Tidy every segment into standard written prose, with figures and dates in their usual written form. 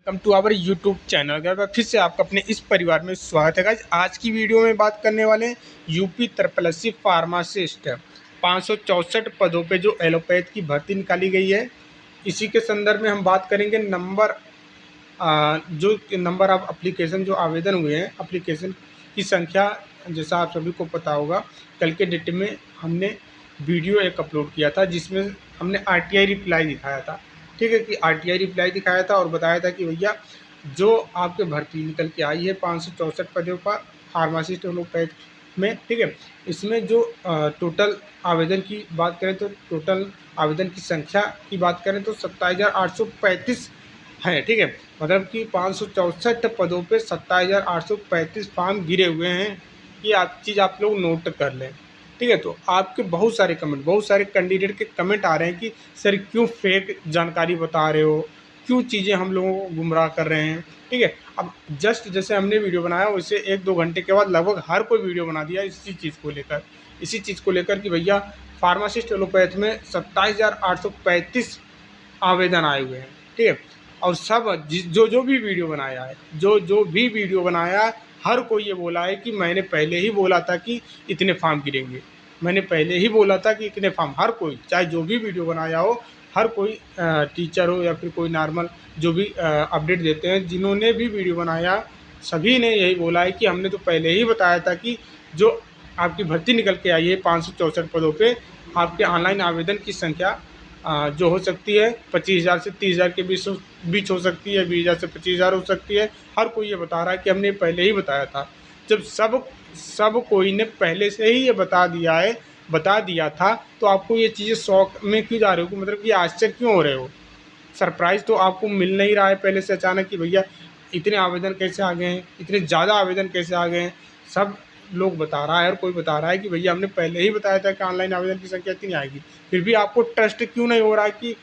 Welcome to our YouTube channel. अगर फिर से आपका अपने इस परिवार में स्वागत है गाइस। आज की वीडियो में बात करने वाले हैं यूपी ट्रिपल फार्मासिस्ट 564 पदों पे जो एलोपैथ की भर्ती निकाली गई है, इसी के संदर्भ में हम बात करेंगे। जो नंबर ऑफ एप्लीकेशन जो आवेदन हुए हैं, एप्लीकेशन की संख्या, जैसा आप सभी को पता होगा, कल के डेट में हमने वीडियो एक अपलोड किया था जिसमें हमने RTI रिप्लाई दिखाया था। ठीक है कि RTI रिप्लाई दिखाया था और बताया था कि भैया जो आपके भर्ती निकल के आई है 564 पदों पर फार्मासिस्ट एलोपैथ में, ठीक है, इसमें जो टोटल आवेदन की बात करें तो टोटल आवेदन की संख्या की बात करें तो 27,835 है। ठीक है, मतलब कि 564 पदों पे 27,835 फॉर्म गिरे हुए हैं। ये चीज़ आप लोग नोट कर लें। ठीक है, तो आपके बहुत सारे कैंडिडेट के कमेंट आ रहे हैं कि सर क्यों फेक जानकारी बता रहे हो, क्यों चीज़ें हम लोगों को गुमराह कर रहे हैं। ठीक है, अब जस्ट जैसे हमने वीडियो बनाया वैसे 1-2 घंटे के बाद लगभग हर कोई वीडियो बना दिया इसी चीज़ को लेकर कि भैया फार्मासिस्ट एलोपैथ में 27,835 आवेदन आए हुए हैं। ठीक है, और सब जो भी वीडियो बनाया है, जो भी वीडियो बनाया है, हर कोई ये बोला है कि मैंने पहले ही बोला था कि इतने फॉर्म गिरेंगे, मैंने पहले ही बोला था कि इतने फॉर्म। हर कोई, चाहे जो भी वीडियो बनाया हो, हर कोई टीचर हो या फिर कोई नॉर्मल जो भी अपडेट देते हैं, जिन्होंने भी वीडियो बनाया, सभी ने यही बोला है कि हमने तो पहले ही बताया था कि जो आपकी भर्ती निकल के आई है 564 पदों पे, आपके ऑनलाइन आवेदन की संख्या जो हो सकती है 25,000 से 30,000 के बीच हो सकती है, 20,000 से 25,000 हो सकती है। हर कोई ये बता रहा है कि हमने पहले ही बताया था। जब सब कोई ने पहले से ही ये बता दिया था, तो आपको ये चीज़ें शौक में क्यों जा रहे हो, मतलब कि आश्चर्य क्यों हो रहे हो? सरप्राइज़ तो आपको मिल नहीं रहा है पहले से अचानक कि भैया इतने आवेदन कैसे आ गए हैं, इतने ज़्यादा आवेदन कैसे आ गए हैं। सब लोग बता रहा है, हर कोई बता रहा है कि भैया हमने पहले ही बताया था कि ऑनलाइन आवेदन की संख्या इतनी आएगी। फिर भी आपको ट्रस्ट क्यों नहीं हो रहा है कि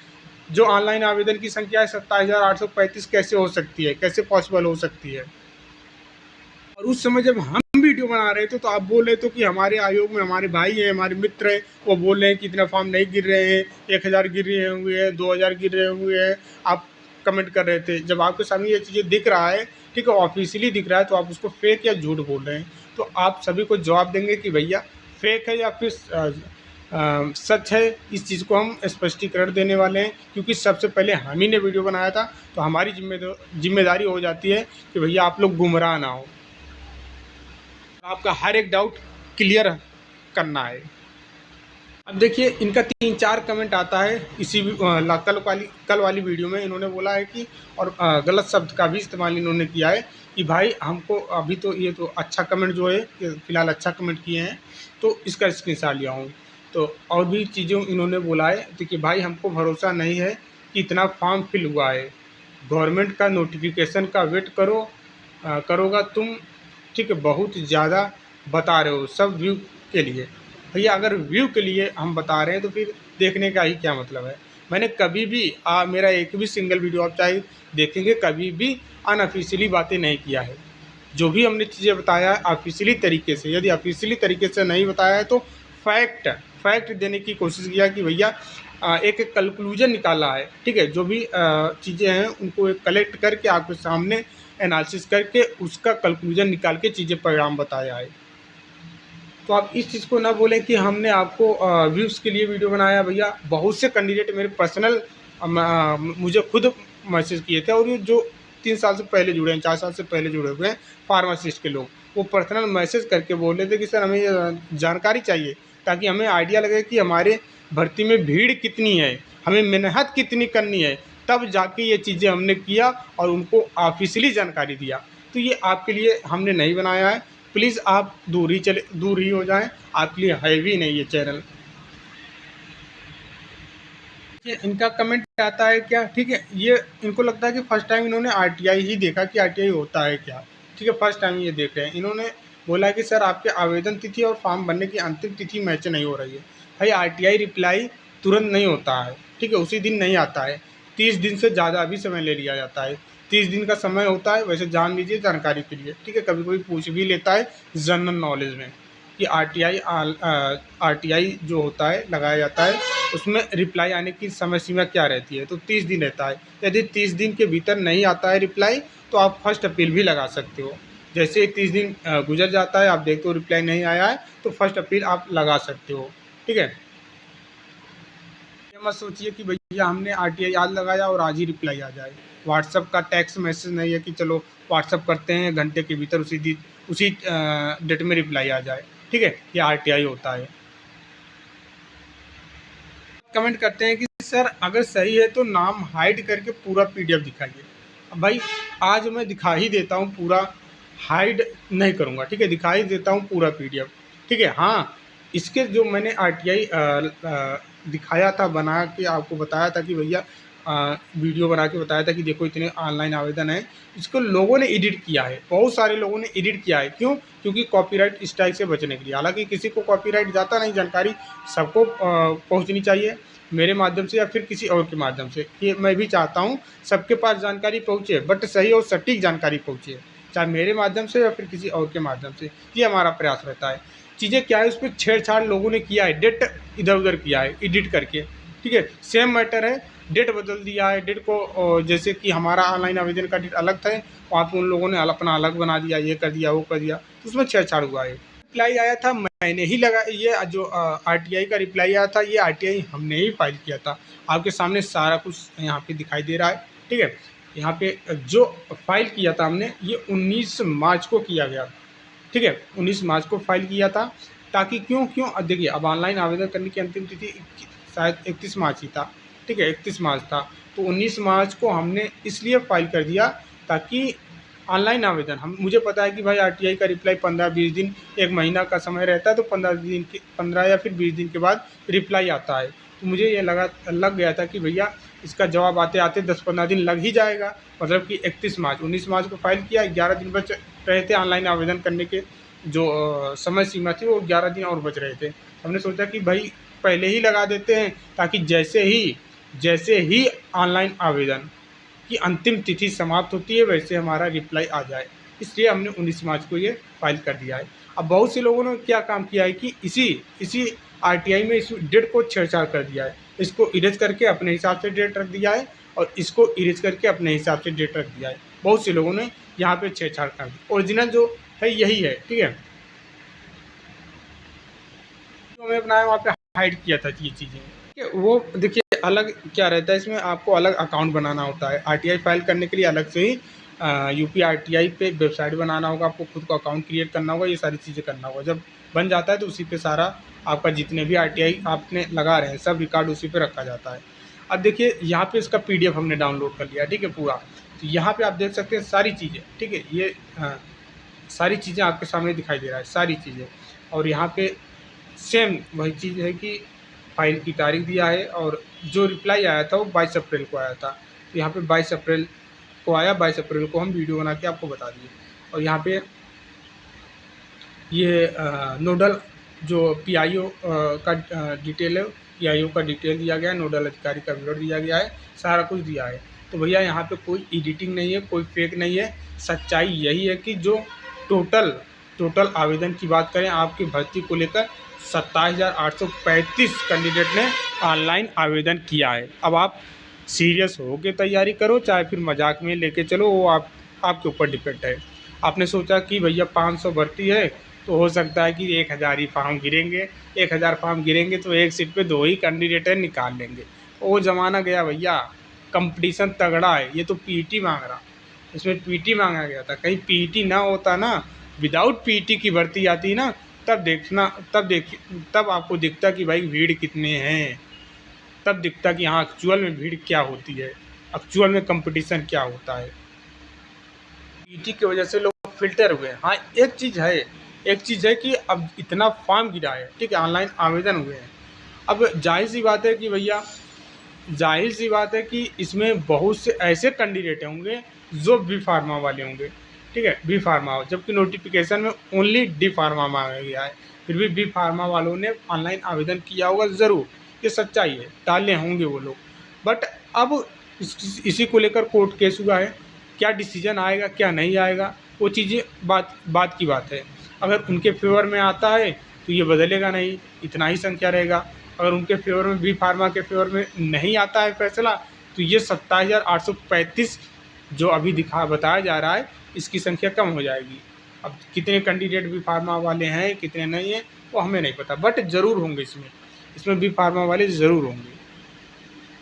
जो ऑनलाइन आवेदन की संख्या है 27,835 कैसे हो सकती है, कैसे पॉसिबल हो सकती है? और उस समय जब हम वीडियो बना रहे थे तो आप बोल रहे थे कि हमारे आयोग में हमारे भाई हैं, हमारे मित्र हैं, वो बोल रहे हैं कि इतना फॉर्म नहीं गिर रहे हैं, 1,000 गिर रहे हुए हैं, 2,000 गिर रहे हुए हैं। आप कमेंट कर रहे थे। जब आपके सामने ये चीज़ें दिख रहा है, ठीक है, ऑफिशियली दिख रहा है, तो आप उसको फेक या झूठ बोल रहे हैं। तो आप सभी को जवाब देंगे कि भैया फेक है या फिर सच है। इस चीज़ को हम स्पष्टीकरण देने वाले हैं, क्योंकि सबसे पहले हम ही ने वीडियो बनाया था, तो हमारी जिम्मेदारी हो जाती है कि भैया आप लोग गुमराह ना हो, आपका हर एक डाउट क्लियर करना है। अब देखिए इनका 3-4 कमेंट आता है इसी कल वाली वीडियो में। इन्होंने बोला है कि, और गलत शब्द का भी इस्तेमाल इन्होंने किया है कि भाई हमको अभी तो ये तो अच्छा कमेंट जो है फ़िलहाल अच्छा कमेंट किए हैं, तो इसका स्क्रीनशॉट लिया हूँ। तो और भी चीज़ें इन्होंने बोला है तो कि भाई हमको भरोसा नहीं है कि इतना फॉर्म फिल हुआ है, गवर्नमेंट का नोटिफिकेशन का वेट करोगा तुम। ठीक है, बहुत ज़्यादा बता रहे हो सब व्यू के लिए। भैया अगर व्यू के लिए हम बता रहे हैं तो फिर देखने का ही क्या मतलब है? मैंने कभी भी मेरा एक भी सिंगल वीडियो आप चाहे देखेंगे, कभी भी अनऑफिशियली बातें नहीं किया है। जो भी हमने चीज़ें बताया है ऑफिशियली तरीके से, यदि ऑफिशियली तरीके से नहीं बताया है तो फैक्ट देने की कोशिश किया कि भैया एक कंक्लूजन निकाला है। ठीक है, जो भी चीज़ें हैं उनको एक कलेक्ट करके आपके सामने एनालिसिस करके उसका कंक्लूजन निकाल के चीज़ें परिणाम बताया है। तो आप इस चीज़ को ना बोलें कि हमने आपको व्यूज़ के लिए वीडियो बनाया। भैया बहुत से कैंडिडेट मेरे पर्सनल मुझे खुद मैसेज किए थे, और ये जो 3 साल से पहले जुड़े हैं, 4 साल से पहले जुड़े हुए हैं फार्मासिस्ट के लोग, वो पर्सनल मैसेज करके बोल रहे थे कि सर हमें ये जानकारी चाहिए, ताकि हमें आइडिया लगे कि हमारे भर्ती में भीड़ कितनी है, हमें मेहनत कितनी करनी है, तब जाके ये चीज़ें हमने किया और उनको ऑफिशियली जानकारी दिया। तो ये आपके लिए हमने नहीं बनाया है। प्लीज़ आप दूर ही हो जाएं, आपके लिए है भी नहीं ये चैनल। ये इनका कमेंट आता है क्या, ठीक है, ये इनको लगता है कि फर्स्ट टाइम इन्होंने RTI ही देखा कि RTI होता है क्या। ठीक है, फर्स्ट टाइम ये देख रहे हैं। इन्होंने बोला कि सर आपके आवेदन तिथि और फॉर्म भरने की अंतिम तिथि मैच नहीं हो रही है। भाई RTI रिप्लाई तुरंत नहीं होता है, ठीक है, उसी दिन नहीं आता है, 30 दिन से ज़्यादा भी समय ले लिया जाता है। 30 दिन का समय होता है, वैसे जान लीजिए जानकारी के लिए। ठीक है, कभी कोई पूछ भी लेता है जनरल नॉलेज में कि RTI जो होता है लगाया जाता है उसमें रिप्लाई आने की समय सीमा क्या रहती है, तो 30 दिन रहता है। यदि 30 दिन के भीतर नहीं आता है रिप्लाई, तो आप फर्स्ट अपील भी लगा सकते हो। जैसे ही 30 दिन गुजर जाता है, आप देखते हो रिप्लाई नहीं आया है, तो फर्स्ट अपील आप लगा सकते हो। ठीक है, ये मत सोचिए कि भैया हमने आरटीआई आज लगाया और आज ही रिप्लाई आ जाए। व्हाट्सअप का टेक्स्ट मैसेज नहीं है कि चलो व्हाट्सअप करते हैं, घंटे के भीतर उसी डेट में रिप्लाई आ जाए। ठीक है, ये आरटीआई होता है। कमेंट करते हैं कि सर अगर सही है तो नाम हाइड करके पूरा पीडीएफ दिखाइए। अब भाई आज मैं दिखा ही देता हूँ पूरा, हाइड नहीं करूँगा। ठीक है, दिखा ही देता हूँ पूरा पीडीएफ। ठीक है, हाँ, इसके जो मैंने आरटीआई दिखाया था, बना के आपको बताया था कि भैया वीडियो बना के बताया था कि देखो इतने ऑनलाइन आवेदन हैं, इसको लोगों ने एडिट किया है, बहुत सारे लोगों ने एडिट किया है। क्यों? क्योंकि कॉपीराइट स्ट्राइक से बचने के लिए। हालांकि किसी को कॉपीराइट जाता नहीं, जानकारी सबको पहुंचनी चाहिए, मेरे माध्यम से या फिर किसी और के माध्यम से। ये मैं भी चाहता हूँ सबके पास जानकारी पहुँचे, बट सही और सटीक जानकारी पहुँचे, चाहे मेरे माध्यम से या फिर किसी और के माध्यम से। ये हमारा प्रयास रहता है। चीज़ें क्या है, उस पर छेड़छाड़ लोगों ने किया है, डेट इधर उधर किया है एडिट करके। ठीक है, सेम मैटर है, डेट बदल दिया है, डेट को जैसे कि हमारा ऑनलाइन आवेदन का डेट अलग था, वहाँ पर उन लोगों ने अपना अलग बना दिया, ये कर दिया वो कर दिया, तो उसमें छेड़छाड़ हुआ है। रिप्लाई आया था मैंने ही लगा, ये जो आरटीआई का रिप्लाई आया था, ये आरटीआई हमने ही फाइल किया था। आपके सामने सारा कुछ यहाँ पे दिखाई दे रहा है। ठीक है, यहाँ पे जो फाइल किया था हमने, ये 19 मार्च को किया गया। ठीक है, 19 मार्च को फाइल किया था, ताकि क्यों अब देखिए, अब ऑनलाइन आवेदन करने की अंतिम तिथि शायद 31 मार्च ही था। ठीक है, 31 मार्च था, तो 19 मार्च को हमने इसलिए फाइल कर दिया ताकि ऑनलाइन आवेदन, हम मुझे पता है कि भाई आरटीआई का रिप्लाई 15-20 दिन, 1 महीना का समय रहता है, तो 15 या फिर 20 दिन के बाद रिप्लाई आता है। तो मुझे ये लग गया था कि भैया इसका जवाब आते आते 10-15 दिन लग ही जाएगा। मतलब कि 31 मार्च, 19 मार्च को फाइल किया, 11 दिन बच रहे थे ऑनलाइन आवेदन करने के, जो समय सीमा थी वो 11 दिन और बच रहे थे। हमने सोचा कि भाई पहले ही लगा देते हैं, ताकि जैसे ही ऑनलाइन आवेदन की अंतिम तिथि समाप्त होती है वैसे हमारा रिप्लाई आ जाए। इसलिए हमने 19 मार्च को ये फाइल कर दिया है। अब बहुत से लोगों ने क्या काम किया है कि इसी आरटीआई में इस डेट को छेड़छाड़ कर दिया है, इसको इरेज करके अपने हिसाब से डेट रख दिया है, और इसको इरेज करके अपने हिसाब से डेट रख दिया है। बहुत से लोगों ने यहाँ पे छेड़छाड़ कर दी। ओरिजिनल जो है यही है। ठीक है, जो हमने बनाया वहाँ पे हाइड किया था ये चीज़ें। ठीक है, वो देखिए अलग क्या रहता है, इसमें आपको अलग अकाउंट बनाना होता है। आरटीआई फाइल करने के लिए अलग से ही यूपी आरटीआई पे वेबसाइट बनाना होगा, आपको खुद को अकाउंट क्रिएट करना होगा, ये सारी चीज़ें करना होगा। जब बन जाता है तो उसी पे सारा आपका जितने भी आरटीआई आपने लगा रहे हैं सब रिकॉर्ड उसी पे रखा जाता है। अब देखिए यहाँ पे इसका पीडीएफ हमने डाउनलोड कर लिया। ठीक है, पूरा, तो यहाँ पे आप देख सकते हैं सारी चीज़ें। ठीक है, ये सारी चीज़ें आपके सामने दिखाई दे रहा है, सारी चीज़ें। और यहाँ पे सेम वही चीज़ है कि फाइल की तारीख दिया है, और जो रिप्लाई आया था वो 22 अप्रैल को आया था। तो यहाँ पे 22 अप्रैल को आया, 22 अप्रैल को हम वीडियो बना के आपको बता दिए। और यहाँ पे ये नोडल जो पीआईओ का डिटेल है, पीआईओ का डिटेल दिया गया है, नोडल अधिकारी का विवरण दिया गया है, सारा कुछ दिया है। तो भैया यहाँ पे कोई एडिटिंग नहीं है, कोई फेक नहीं है। सच्चाई यही है कि जो टोटल आवेदन की बात करें आपकी भर्ती को लेकर, 27,835 कैंडिडेट ने ऑनलाइन आवेदन किया है। अब आप सीरियस हो के तैयारी करो, चाहे फिर मजाक में लेके चलो, वो आपके ऊपर डिपेंड है। आपने सोचा कि भैया 500 भर्ती है, तो हो सकता है कि 1000 ही फॉर्म गिरेंगे, 1000 फॉर्म गिरेंगे तो एक सीट पे 2 ही कैंडिडेट निकाल लेंगे। वो ज़माना गया भैया, कंपटीशन तगड़ा है। ये तो पीटी मांग रहा, इसमें पीटी मांगा गया था। कहीं पीटी ना होता ना, विदाउट पीटी की भर्ती आती ना, तब आपको दिखता कि भाई भीड़ कितने हैं, तब दिखता कि हाँ एक्चुअल में भीड़ क्या होती है, एक्चुअल में कंपटीशन क्या होता है। पीटी की वजह से लोग फिल्टर हुए। हाँ, एक चीज़ है कि अब इतना फॉर्म गिरा है। ठीक है, ऑनलाइन आवेदन हुए हैं। अब जाहिर सी बात है कि इसमें बहुत से ऐसे कैंडिडेट होंगे जो बी फार्मा वाले होंगे। ठीक है, बी फार्मा, जबकि नोटिफिकेशन में ओनली डी फार्मा मांगा गया है, फिर भी बी फार्मा वालों ने ऑनलाइन आवेदन किया होगा ज़रूर, ये सच्चाई है, टाले होंगे वो लोग। बट अब इसी को लेकर कोर्ट केस हुआ है, क्या डिसीजन आएगा क्या नहीं आएगा, वो चीज़ें बात की बात है। अगर उनके फेवर में आता है तो ये बदलेगा नहीं, इतना ही संख्या रहेगा। अगर उनके फेवर में बी फार्मा के फेवर में नहीं आता है फैसला, तो ये 27,835 जो अभी बताया जा रहा है, इसकी संख्या कम हो जाएगी। अब कितने कैंडिडेट बी फार्मा वाले हैं, कितने नहीं हैं, वो हमें नहीं पता, बट ज़रूर होंगे इसमें बी फार्मा वाले ज़रूर होंगे।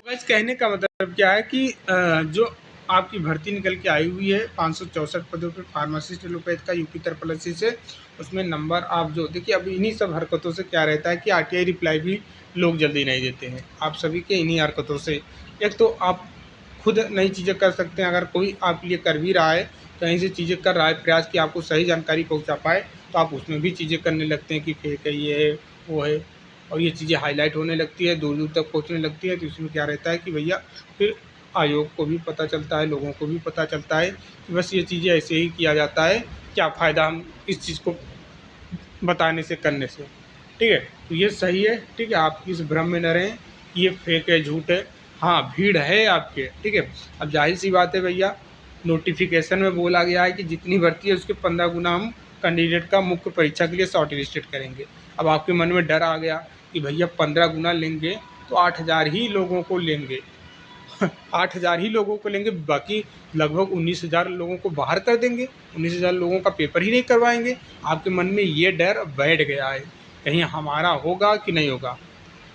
बस कहने का मतलब क्या है कि जो आपकी भर्ती निकल के आई हुई है 564 पदों पे फार्मासिस्ट एलोपैथ का यूपी तरपलसी से, उसमें नंबर आप जो देखिए, अब इन्हीं सब हरकतों से क्या रहता है कि आरटीआई रिप्लाई भी लोग जल्दी नहीं देते हैं, आप सभी के इन्हीं हरकतों से। एक तो आप खुद नई चीज़ें कर सकते हैं, अगर कोई आपके लिए कर भी रहा है, कहीं से चीज़ें कर रहा है प्रयास कि आपको सही जानकारी पहुँचा पाए, तो आप उसमें भी चीज़ें करने लगते हैं कि फेक है, ये है, वो है, और ये चीज़ें हाईलाइट होने लगती है, दूर दूर तक पहुँचने लगती है। तो इसमें क्या रहता है कि भैया फिर आयोग को भी पता चलता है, लोगों को भी पता चलता है कि बस ये चीज़ें ऐसे ही किया जाता है, क्या फ़ायदा हम इस चीज़ को बताने से, करने से। ठीक है, तो ये सही है। ठीक है, आप इस भ्रम में न रहें कि ये फेक है, झूठ है। हाँ, भीड़ है आपके। ठीक है, अब जाहिर सी बात है भैया, नोटिफिकेशन में बोला गया है कि जितनी भर्ती है उसके 15 गुना हम कैंडिडेट का मुख्य परीक्षा के लिए शॉर्ट लिस्टेड करेंगे। अब आपके मन में डर आ गया कि भैया 15 गुना लेंगे तो 8,000 ही लोगों को लेंगे 8,000 ही लोगों को लेंगे, बाकी लगभग 19,000 लोगों को बाहर कर देंगे, 19,000 लोगों का पेपर ही नहीं करवाएंगे। आपके मन में ये डर बैठ गया है, कहीं हमारा होगा कि नहीं होगा,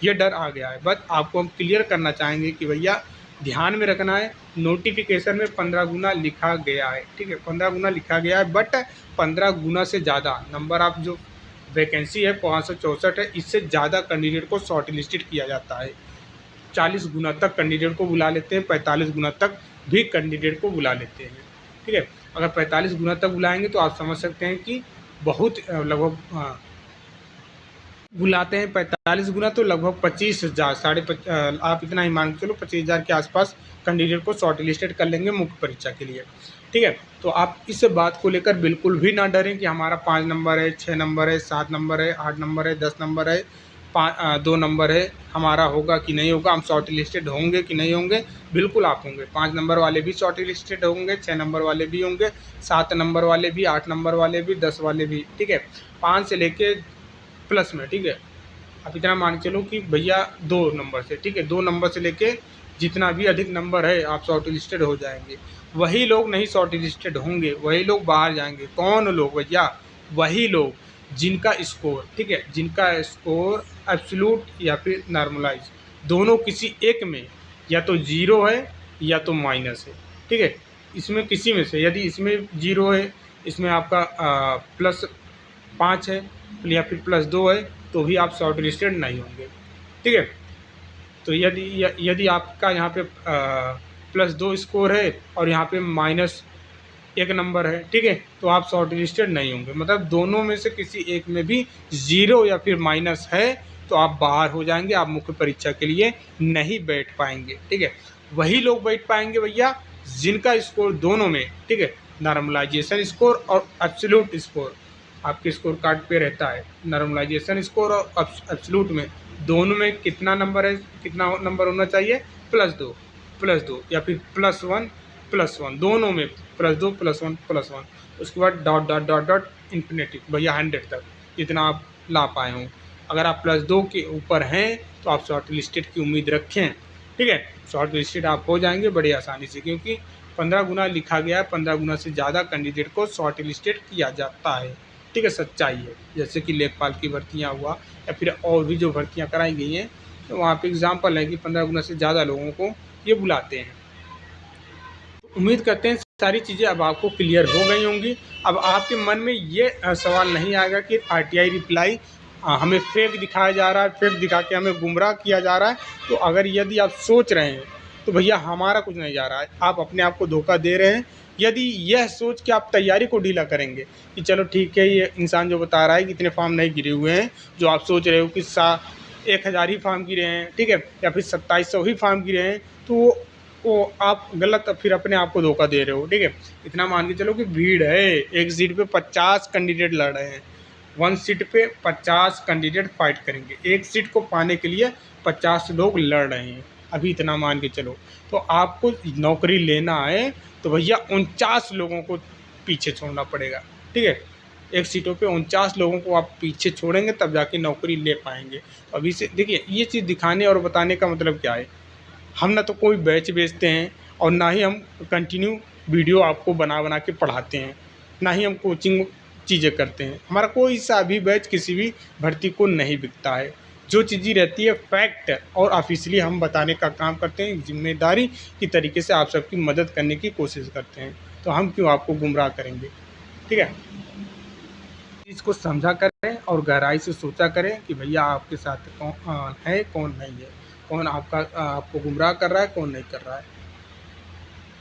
ये डर आ गया है। बस आपको हम क्लियर करना चाहेंगे कि भैया ध्यान में रखना है, नोटिफिकेशन में 15 गुना लिखा गया है। ठीक है, 15 गुना लिखा गया है, बट 15 गुना से ज़्यादा नंबर आप जो वैकेंसी है 564 है, इससे ज़्यादा कैंडिडेट को शॉर्ट लिस्टेड किया जाता है। 40 गुना तक कैंडिडेट को बुला लेते हैं, 45 गुना तक भी कैंडिडेट को बुला लेते हैं। ठीक है, अगर 45 गुना तक बुलाएंगे तो आप समझ सकते हैं कि बहुत लगभग बुलाते हैं 45 गुना, तो लगभग 25,000 आप इतना ही मान के चलो 25,000 के आसपास कैंडिडेट को शॉर्ट लिस्टेड कर लेंगे मुख्य परीक्षा के लिए। ठीक है, तो आप इस बात को लेकर बिल्कुल भी ना डरें कि हमारा 5 नंबर है, 6 नंबर है, 7 नंबर है, 8 नंबर है, 10 नंबर है, 2 नंबर है, हमारा होगा कि नहीं होगा, हम शॉर्ट लिस्टेड होंगे कि नहीं होंगे। बिल्कुल आप होंगे, 5 नंबर वाले भी शॉर्ट लिस्टेड होंगे, 6 नंबर वाले भी होंगे, 7 नंबर वाले भी, 8 नंबर वाले भी, 10 वाले भी। ठीक है, 5 से लेके प्लस में। ठीक है, आप इतना मान के चलो कि भैया 2 नंबर से, ठीक है, 2 नंबर से लेके जितना भी अधिक नंबर है आप शॉर्ट लिस्टेड हो जाएंगे। वही लोग नहीं शॉर्ट लिस्टेड होंगे, वही लोग बाहर जाएंगे। कौन लोग भैया? वही लोग जिनका स्कोर, ठीक है, जिनका स्कोर एब्सोल्यूट या फिर नॉर्मलाइज, दोनों किसी एक में, या तो जीरो है या तो माइनस है। ठीक है, इसमें किसी में से, यदि इसमें जीरो है, इसमें आपका +5 है या फिर +2 है, तो भी आप शॉर्ट लिस्टेड नहीं होंगे। ठीक है, तो यदि आपका यहाँ पे +2 स्कोर है और यहाँ पे -1 नंबर है, ठीक है, तो आप शॉर्ट लिस्टेड नहीं होंगे। मतलब दोनों में से किसी एक में भी जीरो या फिर माइनस है तो आप बाहर हो जाएंगे, आप मुख्य परीक्षा के लिए नहीं बैठ पाएंगे। ठीक है, वही लोग बैठ पाएंगे भैया जिनका स्कोर दोनों में, ठीक है, नॉर्मलाइजेशन स्कोर और एब्सोल्यूट स्कोर आपके स्कोर कार्ड पे रहता है। नॉर्मलाइजेशन स्कोर और एब्सोल्यूट में, दोनों में कितना नंबर है, कितना नंबर होना चाहिए? +2 या फिर +1 दोनों में, +2 +1 +1, उसके बाद dot dot dot dot infinity भैया 100 तक, जितना आप ला पाए हों। अगर आप +2 के ऊपर हैं तो आप शॉर्ट लिस्टेड की उम्मीद रखें। ठीक है, शॉर्ट लिस्टेड आप हो जाएंगे बड़ी आसानी से, क्योंकि 15 गुना लिखा गया है, 15 गुना से ज़्यादा कैंडिडेट को शॉर्ट लिस्टेड किया जाता है। ठीक है, सच्चाई है। जैसे कि लेखपाल की भर्तियाँ हुआ या फिर और भी जो भर्तियाँ कराई गई हैं, तो वहाँ पे एग्जाम्पल है कि 15 गुना से ज़्यादा लोगों को ये बुलाते हैं। उम्मीद करते हैं सारी चीज़ें अब आपको क्लियर हो गई होंगी। अब आपके मन में ये सवाल नहीं आएगा कि आरटीआई रिप्लाई हमें फेक दिखाया जा रहा है, फेक दिखा के हमें गुमराह किया जा रहा है। तो अगर यदि आप सोच रहे हैं तो भैया हमारा कुछ नहीं जा रहा है, आप अपने आप को धोखा दे रहे हैं। यदि यह सोच के आप तैयारी को ढीला करेंगे कि चलो ठीक है, ये इंसान जो बता रहा है कि इतने फॉर्म नहीं गिरे हुए हैं, जो आप सोच रहे हो कि 1,000 ही फॉर्म गिरे हैं, ठीक है, या फिर 2700 ही फॉर्म गिरे हैं, तो वो आप गलत फिर अपने आप को धोखा दे रहे हो। ठीक है, इतना मान के चलो कि भीड़ है, एक सीट पे 50 कैंडिडेट लड़ रहे हैं, 1 सीट पे 50 कैंडिडेट फाइट करेंगे, एक सीट को पाने के लिए 50 लोग लड़ रहे हैं, अभी इतना मान के चलो। तो आपको नौकरी लेना है तो भैया 49 लोगों को पीछे छोड़ना पड़ेगा। ठीक है, एक सीटों पे 49 लोगों को आप पीछे छोड़ेंगे तब जाके नौकरी ले पाएंगे। अभी से देखिए, ये चीज़ दिखाने और बताने का मतलब क्या है, हम ना तो कोई बैच बेचते हैं और ना ही हम कंटिन्यू वीडियो आपको बना बना के पढ़ाते हैं, ना ही हम कोचिंग चीज़ें करते हैं। हमारा कोई सा भी बैच किसी भी भर्ती को नहीं बिकता है। जो चीज़ें रहती है फैक्ट और ऑफिशियली हम बताने का काम करते हैं, जिम्मेदारी की तरीके से आप सबकी मदद करने की कोशिश करते हैं। तो हम क्यों आपको गुमराह करेंगे, ठीक है। चीज़ को समझा करें और गहराई से सोचा करें कि भैया आपके साथ कौन है कौन नहीं है, कौन आपको गुमराह कर रहा है कौन नहीं कर रहा है।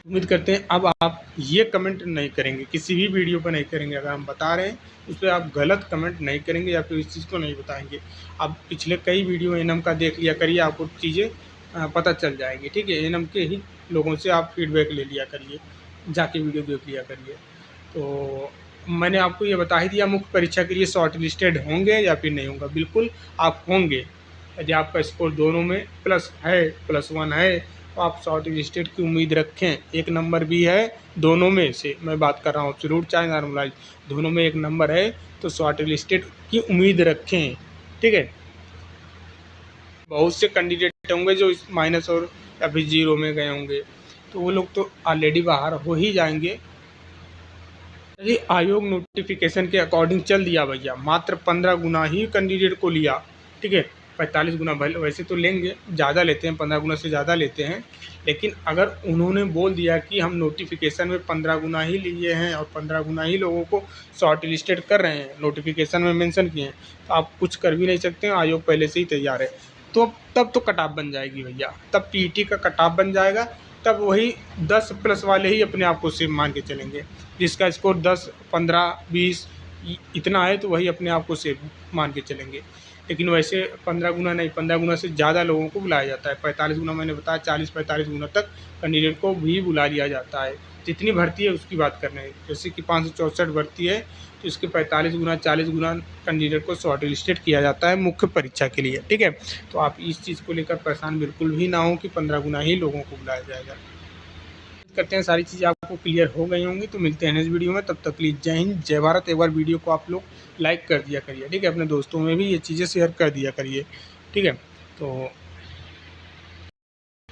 उम्मीद करते हैं अब आप ये कमेंट नहीं करेंगे, किसी भी वीडियो पर नहीं करेंगे। अगर हम बता रहे हैं उस पर आप गलत कमेंट नहीं करेंगे या फिर इस चीज़ को नहीं बताएंगे। आप पिछले कई वीडियो एनएम का देख लिया करिए, आपको चीज़ें पता चल जाएगी, ठीक है। एनएम के ही लोगों से आप फीडबैक ले लिया करिए, जाके वीडियो देख लिया करिए। तो मैंने आपको ये बता ही दिया, मुख्य परीक्षा के लिए शॉर्ट लिस्टेड होंगे या फिर नहीं होंगे। बिल्कुल आप होंगे। यदि आपका स्कोर दोनों में प्लस है, +1 है, तो आप शॉर्ट लिस्टेड की उम्मीद रखें। एक नंबर भी है दोनों में से, मैं बात कर रहा हूँ एब्सोल्यूट चाहे नॉर्मलाइज, दोनों में एक नंबर है तो शॉर्ट लिस्टेड की उम्मीद रखें, ठीक है। बहुत से कैंडिडेट होंगे जो इस माइनस और या फिर 0 में गए होंगे, तो वो लोग तो ऑलरेडी बाहर हो ही जाएंगे। यदि आयोग नोटिफिकेशन के अकॉर्डिंग चल दिया भैया, मात्र 15 गुना ही कैंडिडेट को लिया, ठीक है। 45 गुना वैसे तो लेंगे, ज़्यादा लेते हैं, 15 गुना से ज़्यादा लेते हैं। लेकिन अगर उन्होंने बोल दिया कि हम नोटिफिकेशन में 15 गुना ही लिए हैं और 15 गुना ही लोगों को शॉर्ट लिस्टेड कर रहे हैं, नोटिफिकेशन में मेंशन किए हैं, तो आप कुछ कर भी नहीं सकते हैं। आयोग पहले से ही तैयार है। तो तब तो कट ऑफ बन जाएगी भैया, तब पीईटी का कट ऑफ बन जाएगा। तब वही 10+ वाले ही अपने आप को सेफ मान के चलेंगे। जिसका स्कोर 10, 15, 20 इतना है तो वही अपने आप को सेफ मान के चलेंगे। लेकिन वैसे 15 गुना नहीं, 15 गुना से ज़्यादा लोगों को बुलाया जाता है। 45 गुना मैंने बताया, 40-45 गुना तक कैंडिडेट को भी बुला लिया जाता है। जितनी भर्ती है उसकी बात कर रहे हैं, जैसे कि 564 भर्ती है तो इसके 45 गुना 40 गुना कैंडिडेट को शॉर्ट लिस्टेड किया जाता है मुख्य परीक्षा के लिए, ठीक है। तो आप इस चीज़ को लेकर परेशान बिल्कुल भी ना हो कि 15 गुना ही लोगों को बुलाया जाएगा। करते हैं सारी चीज़ें आपको क्लियर हो गई होंगी। तो मिलते हैं नेक्स्ट वीडियो में, तब तक के लिए जय हिंद, जय भारत। एक बार वीडियो को आप लोग लाइक कर दिया करिए, ठीक है। अपने दोस्तों में भी ये चीज़ें शेयर कर दिया करिए, ठीक है। तो